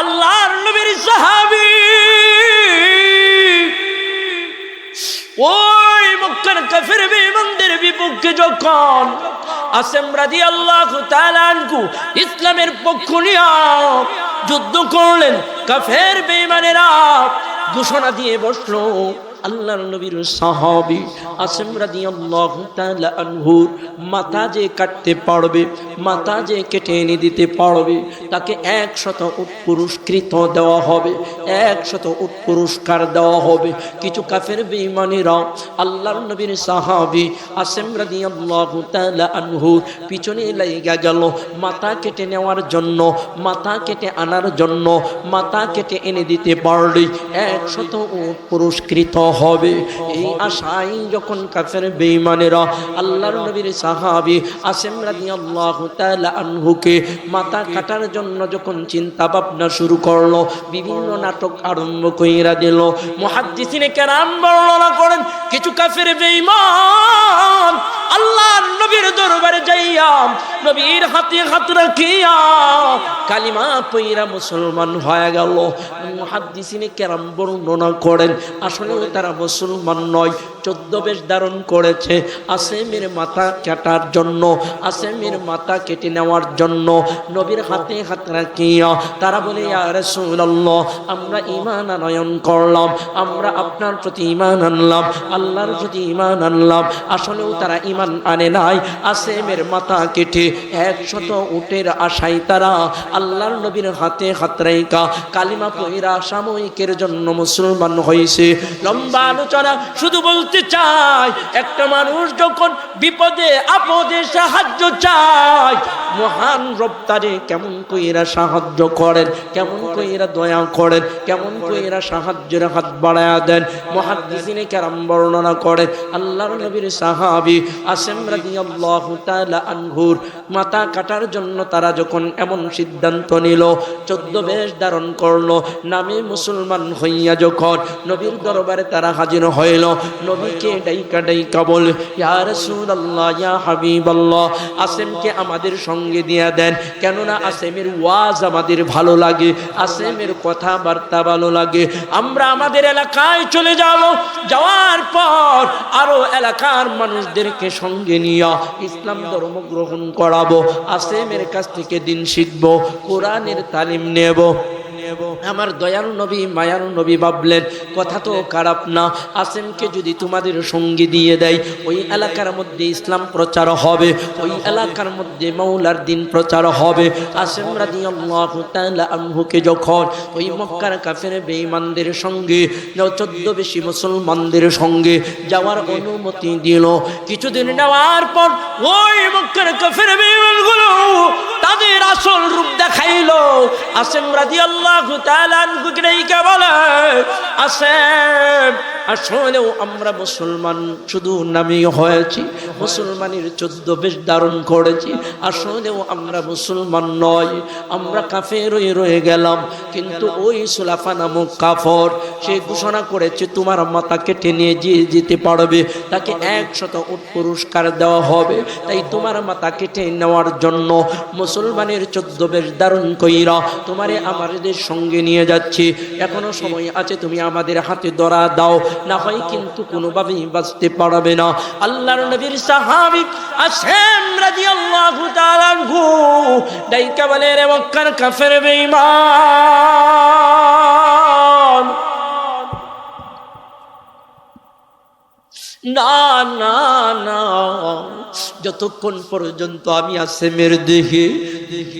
আল্লাহর নবীর সাহাবী ওই মক্কার কাফের বেঈমানদের বিপক্ষে যখন আসেম রাদিয়াল্লাহু তাআলা আনহু ইসলামের পক্ষ নিয়ে যুদ্ধ করলেন, কাফের বেঈমানেরা ঘোষণা দিয়ে বসলো আল্লাহর নবীর সাহাবী আসেম রাদিয়াল্লাহু তাআলা আনহুর মাথা যে কাটতে পারবে, মাথা যে কেটে এনে দিতে পারবে, তাকে 100 উট পুরস্কৃত দেওয়া হবে, 100 উট পুরস্কার দেওয়া হবে। কিছু কাফের বেঈমানেরা আল্লাহর নবীর সাহাবী আসেম রাদিয়াল্লাহু তাআলা আনহুর পিছনে লাগা গেল মাথা কেটে নেওয়ার জন্য, মাথা কেটে আনার জন্য। মাথা কেটে এনে দিতে পারলে 100 উট পুরস্কৃত হবে। এই আশায় যখন কাফের বেঈমানেরা আল্লাহর নবীর সাহাবী আসেম রাদিয়াল্লাহু তাআলা আনহুকে মাথা কাটার জন্য যখন চিন্তা ভাবনা শুরু করলো, বিভিন্ন নাটক আরম্ভ কইরা দিল। মুহাদ্দিসিনে কেরাম বর্ণনা করেন কিছু কাফের বেঈমান আল্লাহর নবীর দরবারে যাইয়া নবীর হাতে হাত রাখিয়া কালিমা পয়রা মুসলমান হয়ে গেল। মুহাদ্দিসিনে কেরাম বর্ণনা করেন আসলে তারা মুসলমান নয়, 14 বেশ ধারণ করেছে আসেমের মাথা কাটার জন্য, আসেমের মাথা কেটে নেওয়ার জন্য। নবীর হাতে হাত রাখিয়া তারা বলে ইয়া রাসূলুল্লাহ, আমরা ঈমান আনয়ন করলাম, আমরা আপনার প্রতি ঈমান আনলাম, আল্লাহর প্রতি ঈমান আনলাম। আসলেও তারা ঈমান আনে নাই, আসেমের মাথা কেটে 100 উটের আশায় তারা আল্লাহর নবীর হাতে হাত রাখা কালিমা পয়রা সাময়িকের জন্য মুসলমান হয়েছে। লম্বা আলোচনা, শুধু বলতে চাই একটা মানুষ যখন বিপদে আপদে সাহায্য চায়, মহান রব তারে কেমন কইরা সাহায্য করেন, কেমন কইরা দয়া করেন, কেমন কইরা সাহায্যের হাত বাড়ায়া দেন। মুহাদ্দিসিনে কেরাম বর্ণনা করেন আল্লাহর নবীর সাহাবী আসেম রাদিয়াল্লাহু তাআলা আনহুর মাথা কাটার জন্য তারা যখন এমন সিদ্ধান্ত নিল, 14 বেশ ধারণ করলো, নামে মুসলমান হইয়া যখন নবীর দরবারে তারা হাজির হইল, নবীকে ডাইকা ডাইকা বলে ইয়া রাসূলুল্লাহ, ইয়া হাবিবাল্লাহ, আসেমকে আমাদের সঙ্গে দিয়া দেন, কেননা আসেমের ওয়াজ আমাদের ভালো লাগে, আসেমের কথাবার্তা ভালো লাগে। আমরা আমাদের এলাকায় চলে যাব, যাওয়ার পর আরো এলাকার মানুষদেরকে সঙ্গে নিয়ে ইসলাম ধর্ম গ্রহণ করাবো, আসেমের কাছ থেকে দিন শিখবো, কোরআনের তালিম নেব। আমার দয়ার নবী মায়ার নবী ভাবলেন কথা তো খারাপ না, আসেমকে যদি তোমাদের সঙ্গে দিয়ে দেয় ওই এলাকার মধ্যে ইসলাম প্রচার হবে, ওই এলাকার মধ্যে মাওলার দিন প্রচার হবে। আসেম রাদিয়াল্লাহু তাআলা আনহুকে যখন ওই মক্কার কাফের বেঈমানদের সঙ্গে 14 বেশি মুসলমানদের সঙ্গে যাওয়ার অনুমতি দিল, কিছুদিন নেওয়ার পর ওই মক্কার কাফের বেঈমানগুলো তাদের আসল রূপ দেখাইলো। আসেম রাদিয়াল্লাহু তাআলা আনহুকে ডাইকা বলে আসেম, আসলেও আমরা মুসলমান শুধু নামই হয়েছি, মুসলমানের 14 বেশ ধারণ করেছি, আসলেও আমরা মুসলমান নয়, আমরা কাফেরই রয়ে গেলাম। কিন্তু ওই সুলাফা নামক কাফর সে ঘোষণা করেছে তোমার মাথা কেটে নিয়ে যেতে পারবে, তাকে 100 উট পুরস্কার দেওয়া হবে। তাই তোমার মাথা কেটে নেওয়ার জন্য মুসলমানের 14 বেশ ধারণ কইরা তোমারে আমাদের সঙ্গে নিয়ে যাচ্ছি, এখনো সময় আছে, তুমি আমাদের হাতে ধরা দাও, না হয় কিন্তু কোনোভাবেই বাঁচতে পারবে না। আল্লাহর নবীর সাহাবী আসেম রাদিয়াল্লাহু তাআলা আনহু ডাইকা বলে রে মক্কার কাফের বেঈমান, না না না, যতক্ষণ পর্যন্ত আমি আসেমের দেহে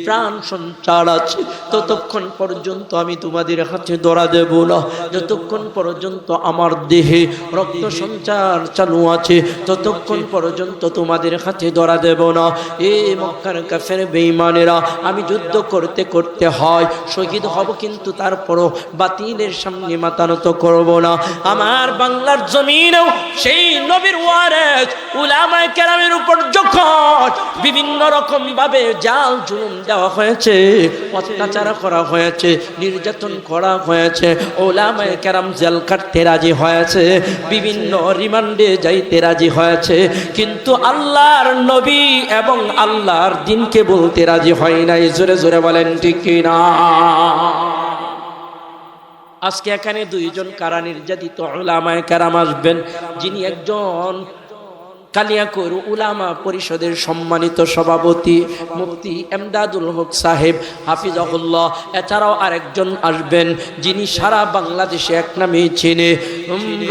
প্রাণ সঞ্চার আছে ততক্ষণ পর্যন্ত আমি তোমাদের হাতে ধরা দেব না, যতক্ষণ পর্যন্ত আমার দেহে রক্ত সঞ্চার চালু আছে ততক্ষণ পর্যন্ত তোমাদের হাতে ধরা দেব না। এ মক্কার কাফের বেঈমানেরা, আমি যুদ্ধ করতে করতে হয় শহীদ হব, কিন্তু তারপরও বাতিলের সামনে মাথা নত করব না। আমার বাংলার জমিনেও সেই নবীর ওয়ারিস উলামায়ে কেরামের উপর যখন বিভিন্ন রকম ভাবে জাল জুলুম দেওয়া হয়েছে, অত্যাচার করা হয়েছে, নির্যাতন করা হয়েছে, উলামায়ে কেরাম জেল কাটতে রাজি হয়েছে, বিভিন্ন রিমান্ডে যাইতে রাজি হয়েছে, কিন্তু আল্লাহর নবী এবং আল্লাহর দ্বীনকে বলতে রাজি হয় নাই। জোরে জোরে বলেন ঠিক কিনা? আজকে এখানে দুইজন কারা নির্যাতিত উলামায়ে কেরাম আসবেন, যিনি একজন কালিয়াকৈর উলামা পরিষদের সম্মানিত সভাপতি মুফতি এমদাদুল হক সাহেব হাফিজাহুল্লাহ। এছাড়াও আরেকজন আসবেন যিনি সারা বাংলাদেশে এক নামে চেনে,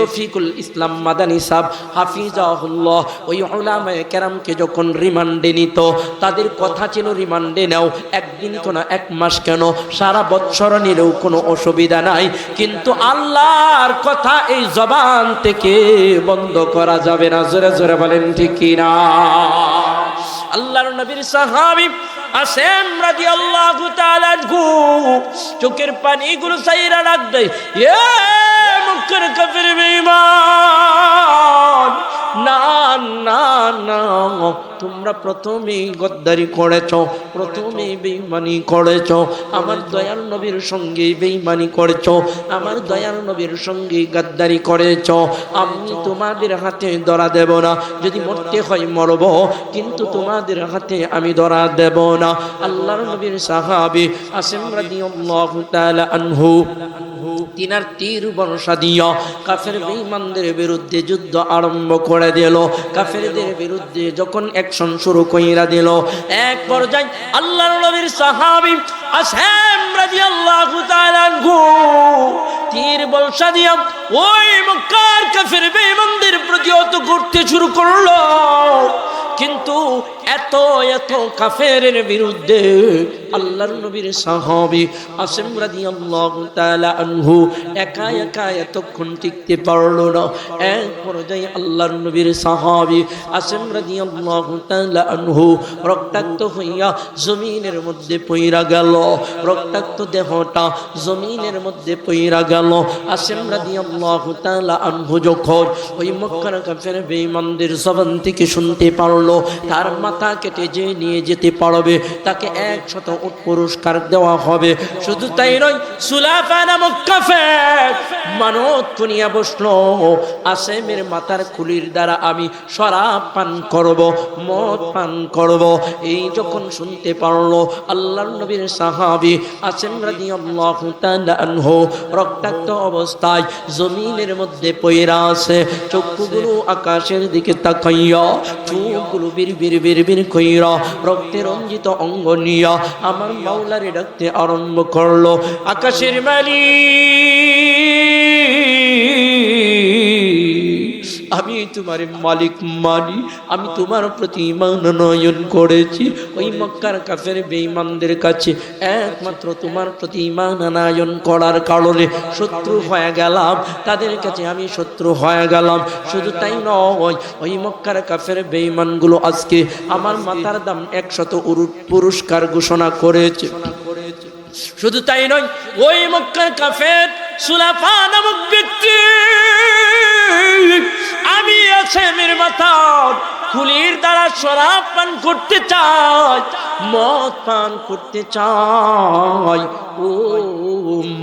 রফিকুল ইসলাম মাদানী সাহেব হাফিজাহুল্লাহ। ওই উলামায়ে কেরামকে যখন রিমান্ডে নিত, তাদের কথা ছিল রিমান্ডে নাও, একদিন তো না, এক মাস কেন, সারা বৎসর নিলেও কোনো অসুবিধা নাই, কিন্তু আল্লাহর কথা এই জবান থেকে বন্ধ করা যাবে না। জোরে জোরে বলেন ঠিক কিনা? আল্লাহর নবীর সাহাবী আসেম রাদিয়াল্লাহু তাআলা আনহু চোখের পানিগুলো সাইরা রাখ দেয়, এ মুনকার কাফির বেঈমান, না না না, তোমরা প্রথমেই গদ্দারি করেছ, প্রথমেই বেঈমানি করেছ, আমার দয়াল নবীর সঙ্গে বেঈমানি করেছ, আমার দয়াল নবীর সঙ্গে গাদ্দারি করেছ। আমি তোমাদের হাতে ধরা দেব না, যদি মরতে হয় মরব, কিন্তু তোমাদের হাতে আমি ধরা দেব না। আল্লাহর নবীর সাহাবী আসেম রাদিয়াল্লাহু তাআলা আনহু তিনার তীর বর্ষা দিয়া কাফের বেঈমানদের বিরুদ্ধে যুদ্ধ আরম্ভ করে দিল। কাফেরদের বিরুদ্ধে যখন অ্যাকশন শুরু কইরা দিল, এক পর্যায়ে আল্লাহর নবীর সাহাবী আসেম রাদিয়াল্লাহু তাআলা আনহু তীর বর্ষা দিয়া ওই মক্কার কাফের বেঈমানদের প্রতিহত করতে শুরু করলো। কিন্তু এত এত কাফেরের বিরুদ্ধে আল্লাহর নবীর সাহাবী আসেম রাদিয়াল্লাহু তাআলা আনহু একা একা এতক্ষণ টিকতে পারলো না। এক পর্যায়ে আল্লাহর নবীর সাহাবী আসেম রাদিয়াল্লাহু তাআলা আনহু রক্তাক্ত হইয়া জমিনের মধ্যে পইরা গেল, রক্তাক্ত দেহটা জমিনের মধ্যে পইরা গেল। আসেম রাদিয়াল্লাহু তাআলা আনহু যখন ওই মক্কার কাফের বেঈমানদের জবান থেকে শুনতে পারলো তার মাথা কেটে যে নিয়ে যেতে পারবে তাকে 100 উট পুরস্কার দেওয়া হবে। শুধু তাই নয়, সুলাফা নামক কাফের মানত কুনিয়া বসলো, আসেমের মাথার খুলির দ্বারা আমি শরাব পান করব, মদ পান করব। এই যখন শুনতে পারলো আল্লাহর নবীর সাহাবী আসেম রাদিয়াল্লাহু তাআলা আনহু রক্তাক্ত অবস্থায় জমিনের মধ্যে পড়ে আছে, চক্ষুগুলো আকাশের দিকে তাকাইয়া, চোখগুলো বিড়বিড় বিড়বিড় কইরা রক্তে রঞ্জিত অঙ্গ নিয়া আমার মাওলারে ডাকতে আরম্ভ করলো, আকাশের মালিক, আমি তোমার মালিক মানি, আমি তোমার প্রতি ঈমান আনয়ন করেছি। ওই মক্কার কাফের বেঈমানদের কাছে একমাত্র তোমার প্রতি ঈমান আনয়ন করার কারণে শত্রু হয়ে গেলাম, তাদের কাছে আমি শত্রু হয়ে গেলাম। শুধু তাই নয়, ওই মক্কার কাফের বেঈমানগুলো আজকে আমার মাথার দাম 100 উট পুরস্কার ঘোষণা করেছে। শুধু তাই নয়, ওই মক্কার কাফের সুলাফা নামক ব্যক্তি আমি আসেমের মাথার খুলির দ্বারা শরাব পান করতে চাই, মদ পান করতে চাই। ও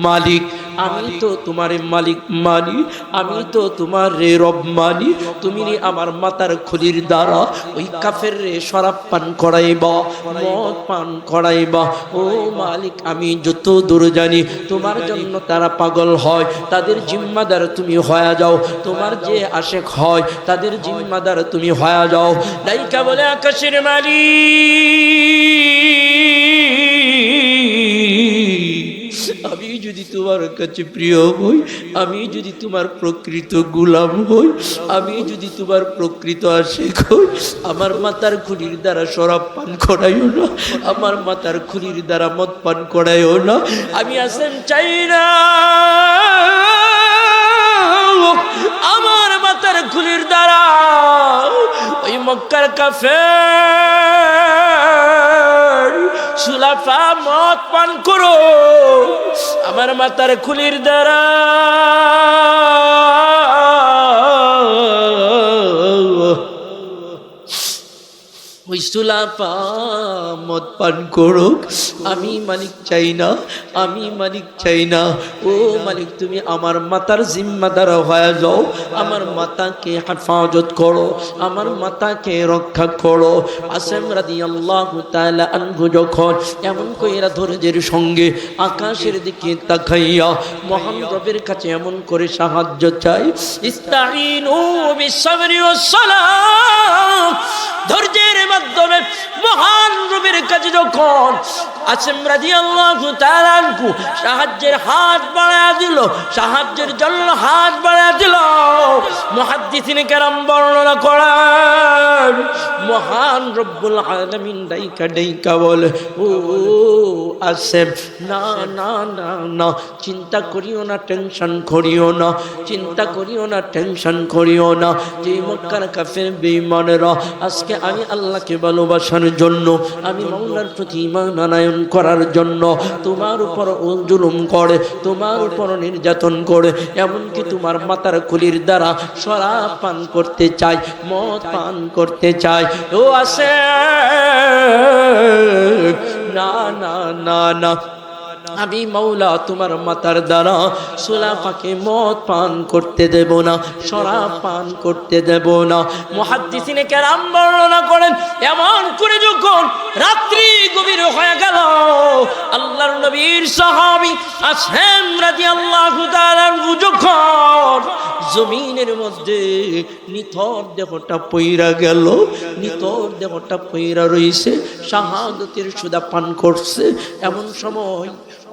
মালিক, আমি তো তোমার মালিক মানি, আমি তো তোমার রে রব মানি, তুমি আমার মাথার খুলির দ্বারা ওই কাফের রে শরাব পান করাইবা, মদ পান করাইবা। ও মালিক, আমি যত দূর জানি তোমার জন্য তারা পাগল হয়, তাদের জিম্মাদার তুমি হয়ে যাও, তোমার যে আশেক হয় তাদের জিম্মাদার তুমি হয়ে যাও। ডাইকা বলে, আকাশের মালিক, আমি যদি তোমার কাছে প্রিয় হই, আমি যদি তোমার প্রকৃত গোলাম হই, আমি যদি তোমার প্রকৃত আশিক হই, আমার মাথার খুলির দ্বারা শরাব পান করাইও না, আমার মাথার খুলির দ্বারা মদ পান করাইও না। আমি আসেন চাই না আমার মাথার খুলির দ্বারা ওই মক্কার কাফের সুলাফা মদ পান করো, আমার মাথার খুলির দ্বারা। ও ওই সুলাফা মদ পান করুক, আমি মালিক চাই না, আমি মালিক চাই না। ও মালিক, তুমি আমার মাতার জিম্মাদার হয়ে যাও, আমার মাতাকে হেফাজত করো, আমার মাতাকে রক্ষা করো। আসেম রাদিয়াল্লাহু তাআলা আনহু যখন এমন কইরা ধৈর্যের সঙ্গে আকাশের দিকে তাকাইয়া মহান রবের কাছে এমন করে সাহায্য চাই, ইস্তাঈনু বিস-সাবরি ওয়াস-সালাহ, ধৈর্যের মাধ্যমে মহান রবের কাছে যখন আসেম রাদিয়াল্লাহু তাআলা আনহু সাহায্যের হাত বাড়ায়া দিল, সাহায্যের জন্য হাত বাড়ায়া দিল, মুহাদ্দিসিনে কেরাম বর্ণনা করেন মহান রব্বুল আলামিন ডাইকা ডাইকা বলে, ও আসেম, না না না না, চিন্তা করিও না, টেনশন করিও না, চিন্তা করিও না, টেনশন করিও না। যে মক্কার কাফের বেঈমানেরা আজকে আমি আল্লাহকে ভালোবাসার জন্য, আমি মাওলার প্রতি ঈমান আনয়ন করার জন্য তোমার উপর জুলুম করে, তোমার উপর নির্যাতন করে, এমনকি তোমার মাথার খুলির দ্বারা শরাব পান করতে চায়, মদ পান করতে চায়। ও আসে, না না না না, আমি মাওলা তোমার মাতার দ্বারা সুলাফাকে মদ পান করতে দেব না, শরাব পান করতে দেব না। মুহাদ্দিসিনে কেরাম বর্ণনা করেন এমন করে যখন রাত্রি গভীর হয়ে গেল, আল্লাহর নবীর সাহাবী আসেম রাদিয়াল্লাহু তাআলা আনহু যখন জমিনের মধ্যে নিথর দেহটা পইরা গেল, নিথর দেহটা পইরা রইছে, শাহাদাতের সুদা পান করছে, এমন সময়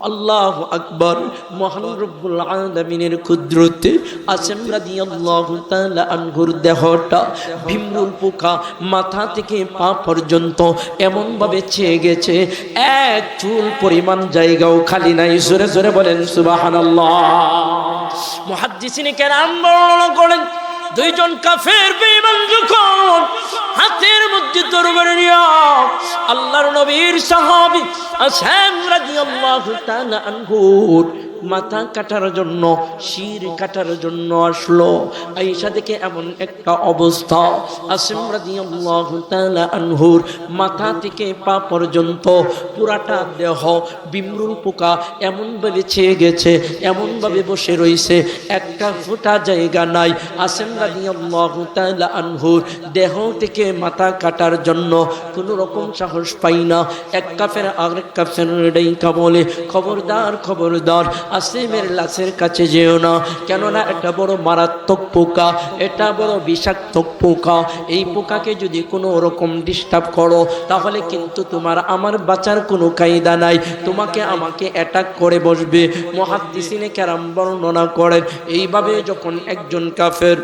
আল্লাহু আকবার, মহান রব্বুল আলামিনের কুদরতে আসেম রাদিয়াল্লাহু তাআলা আনহুর দেহটা ভিমরুল পোকা মাথা থেকে পা পর্যন্ত এমন ভাবে ছেয়ে গেছে, এক চুল পরিমাণ জায়গাও খালি নাই। জোরে জোরে বলেন সুবহানাল্লাহ। মুহাদ্দিসিনে কেরাম বর্ণনা করেন দুইজন কাফের বেঈমান যখন হাতের মধ্যে তরবারি নিয়ে আল্লাহর নবীর সাহাবী আসেম রাদিয়াল্লাহু তাআলা আনহুর মাথা কাটার জন্য, শির কাটার জন্য আসলো, আয়েশা দেখে এমন একটা অবস্থা, আসেম রাদিয়াল্লাহু তাআলা আনহুর মাথা থেকে পা পর্যন্ত পুরাটা দেহ বিমরুল পোকা এমন ভাবে ছেয়ে গেছে, এমন ভাবে বসে রইছে, একটা ফোঁটা জায়গা নাই। আসেম রাদিয়াল্লাহু তাআলা আনহুর দেহ থেকে মাথা কাটার জন্য কোনো রকম সাহস পাই না। এক কাফের আরেক কাফের ডাইকা বলে, খবরদার খবরদার, আসেমের লাশের কাছে যেও না, কেননা এটা বড় মারাত্মক পোকা, এটা বড় বিষাক্ত পোকা, এই পোকাকে যদি কোনো রকম ডিস্টার্ব করো তাহলে কিন্তু তোমার আমার বাঁচার কোনো কায়দা নাই, তোমাকে আমাকে অ্যাটাক করে বসবে। মুহাদ্দিসিনে কেরাম বর্ণনা করেন এইভাবে যখন একজন কাফের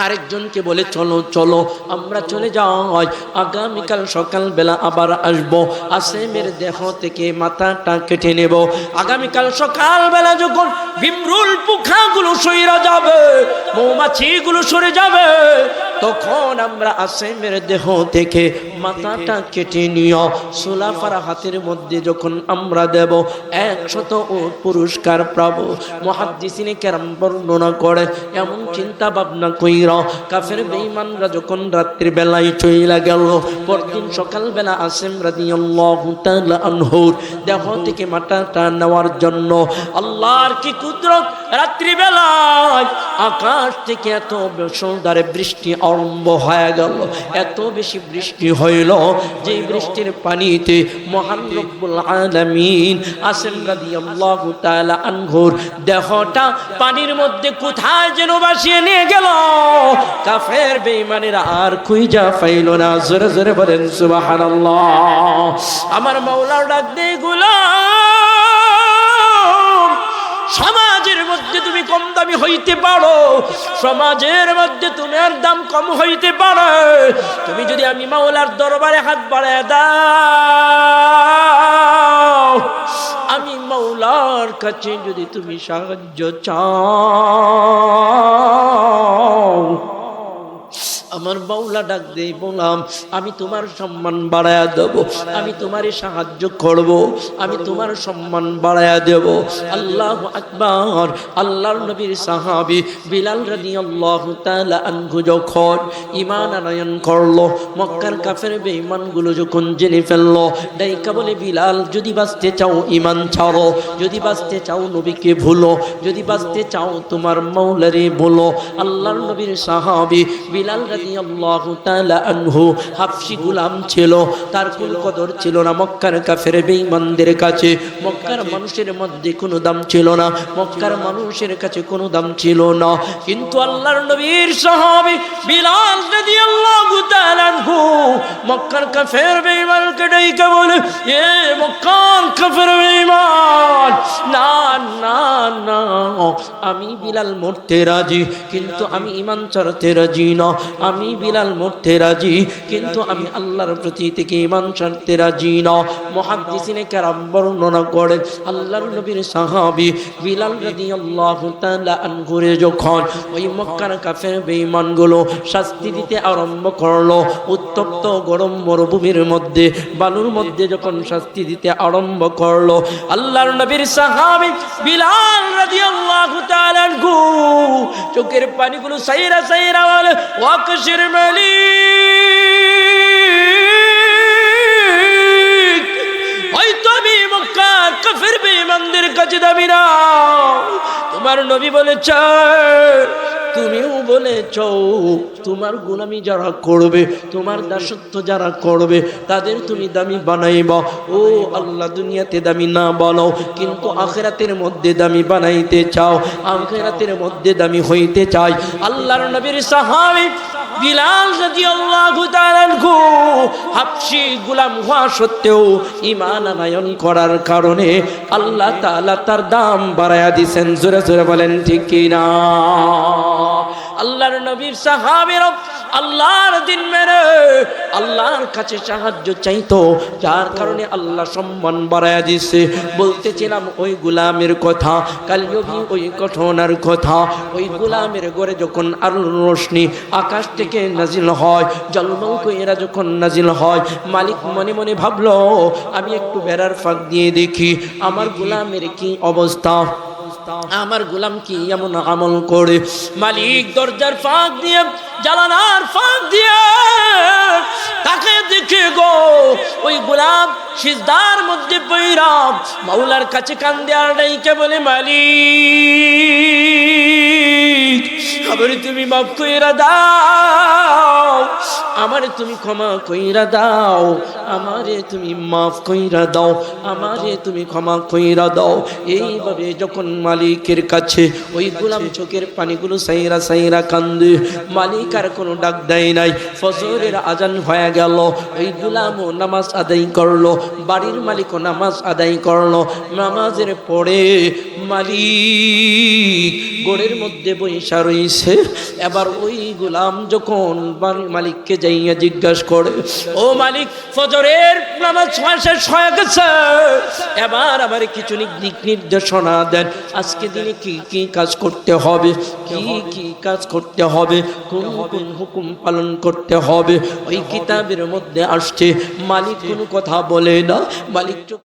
আরেকজনকে বলে, চলো চলো আমরা চলে যাই, আগামীকাল সকালবেলা আবার আসবো, আসেমের দেহ থেকে মাথাটা কেটে নেব, আগামীকাল সকালবেলা যখন বিমরুল পোকাগুলো সইরা যাবে, মৌমাছিগুলো সরে যাবে, তখন আমরা আসেমের দেহ থেকে মাথাটা কেটে নিয়ে সুলাফার হাতের মধ্যে যখন আমরা দেব 100 পুরস্কার পাবো। মুহাদ্দিসিনে কেরাম বর্ণনা করে এমন চিন্তা ভাবনা কইরা কাফের বেঈমানরা যখন রাত্রি বেলায় চইলা গেল, পরদিন সকালবেলা আসেম রাদিয়াল্লাহু তাআলা আনহুর দেহ থেকে মাথাটা নেওয়ার জন্য আল্লাহর কি কুদরত, রাত্রি বেলায় আকাশ থেকে এত বেসুধারে বৃষ্টি আরম্ভ হয়ে গেল, এত বেশি বৃষ্টি হইল যে বৃষ্টির পানিতে মহান রব্বুল আলামিন আসেম রাদিয়াল্লাহু তাআলা আনহুর দেহটা পানির মধ্যে কোথায় যেন ভাসিয়ে নিয়ে গেল, কাফের বেঈমানেরা আর খুঁজা পাইল না। জোরে জোরে বলেন সুবহানাল্লাহ। আমার মাওলার ডাক দে, গোলাম, সমাজের মধ্যে তুমি কম দামি হইতে পারো, সমাজের মধ্যে তোমার দাম কম হইতে পারে, তুমি যদি আমি মাওলার দরবারে হাত বাড়ায় দাও, আমি মাওলার কাছে যদি তুমি সাহায্য চাও, আমার বাউলা ডাক দেই, বললাম আমি তোমার সম্মান বাড়ায়া দেব, আমি তোমারই সাহায্য করব, আমি তোমার সম্মান বাড়ায়া দেব। আল্লাহু আকবার। আল্লাহর নবীর সাহাবী বিলাল রাদিয়াল্লাহু তাআলা আনহু যখন ঈমান আনয়ন করলো, মক্কার কাফের বেঈমানগুলো যখন জেনে ফেললো, ডাইকা বলে বিলাল যদি বাঁচতে চাও ঈমান ছাড়ো, যদি বাঁচতে চাও নবীকে ভুলো, যদি বাঁচতে চাও তোমার মাওলারে বলো। আল্লাহর নবীর সাহাবী বিলাল রাদিয়াল্লাহু তাআলা আনহু হাফসি গোলাম ছিল, তার কুল কদর ছিল না মক্কার কাফের বেঈমানদের কাছে। মক্কার মানুষের মধ্যে কোনো দাম ছিল না, মক্কার মানুষের কাছে কোনো দাম ছিল না। কিন্তু আল্লাহর নবীর সাহাবী বিলাল রাদিয়াল্লাহু তাআলা আনহু মক্কার কাফের বেঈমানকে ডাইকা বলে, এ মক্কার কাফের বেঈমান, না না না, আমি বিলাল মরতে রাজি, কিন্তু আমি ঈমান ছাড়তে রাজি না। আমি বিলাল মরতে রাজি, কিন্তু আমি আল্লাহর প্রতি থেকে ঈমান ছাড়তে রাজি না। মুহাদ্দিসিনে কেরাম বর্ণনা করেন, আল্লাহর নবীর সাহাবী বিলাল রাদিয়াল্লাহু তাআলা আনহু যখন ওই মক্কার কাফের বেঈমানগুলো শাস্তি দিতে আরম্ভ করলো, উত্তপ্ত গরম মরুভূমির মধ্যে বালুর মধ্যে যখন শাস্তি দিতে আরম্ভ করলো, আল্লাহর নবীর সাহাবী বিলাল রাদিয়াল্লাহু তাআলা আনহু চোখের পানিগুলো সাইরা সাইরা বলে, ওয়াকশির মালিক, হয়তো আমি মক্কার কাফের বেঈমানদের কাছে দাবি না। তোমার নবী বলেছে, তুমিও বলেছ, তোমার গোলামি যারা করবে, তোমার দাসত্ব যারা করবে, তাদের তুমি দামি বানাইবা। ও আল্লাহ, দুনিয়াতে দামি না বলো, কিন্তু আখিরাতের মধ্যে দামি বানাইতে চাও, আখিরাতের মধ্যে দামি হইতে চাই। আল্লাহর নবীর সাহাবী বিলাল রাদিয়াল্লাহু তাআলা আনহু হাবশী গোলাম হওয়া সত্ত্বেও ঈমান আনয়ন করার কারণে আল্লাহ তাআলা তার দাম বাড়ায়া দিয়েছেন। জোরে জোরে বলেন ঠিক কি না? আল্লাহর নবীর সাহাবীরা আল্লাহর দিন মেনে আল্লাহর কাছে সাহায্য চাইতো, যার কারণে আল্লাহ সম্মান বাড়ায়া দিয়েছে। বলতেছিলাম ওই গোলামের কথা, কালজবী ওই ঘটনার কথা। ওই গোলামের ঘরে যখন আলোর রোশনি আকাশ থেকে নাজিল হয়, জলমল কইরা যখন নাজিল হয়, মালিক মনে মনে ভাবলো, আমি একটু বেড়ার ফাঁক দিয়ে দেখি আমার গোলামের কি অবস্থা, আমার গোলাম কি এমন আমল করে। মালিক দরজার ফাঁক দিয়ে, জানালার ফাঁক দিয়ে তাকে দেখে গো, ওই গোলাম সিজদার মধ্যে পইরা মাওলার কাছে কান্দে আর ডাইকে বলে, মালিক আমারে তুমি মাফ কইরা দাও, আমারে তুমি ক্ষমা কইরা দাও, আমারে তুমি মাফ কইরা দাও, আমারে তুমি ক্ষমা কইরা দাও। এইভাবে যখন মালিকের কাছে ওই গোলাম চোখের পানিগুলো সাইরা সাইরা কান্দে, মালিক আর কোনো ডাক দেয় নাই। ফজরের আজান হয়ে গেল, ওই গোলামও নামাজ আদায় করলো, বাড়ির মালিকও নামাজ আদায় করলো। নামাজের পরে মালিক গোড়ের মধ্যে বইসা রইছে। এবার ওই গোলাম যখন মালিককে যাইয়া জিজ্ঞাসা করে, ও মালিক, ফজরের নামাজ শেষ হয়ে গেছে, এবার আমার কিছু দিক নির্দেশনা দেন, আজকে দিনে কি কি কাজ করতে হবে, কি কি কাজ করতে হবে, কোন কোন হুকুম পালন করতে হবে। ওই কিতাবের মধ্যে আসছে। মালিক কোনো কথা বলে না, মালিক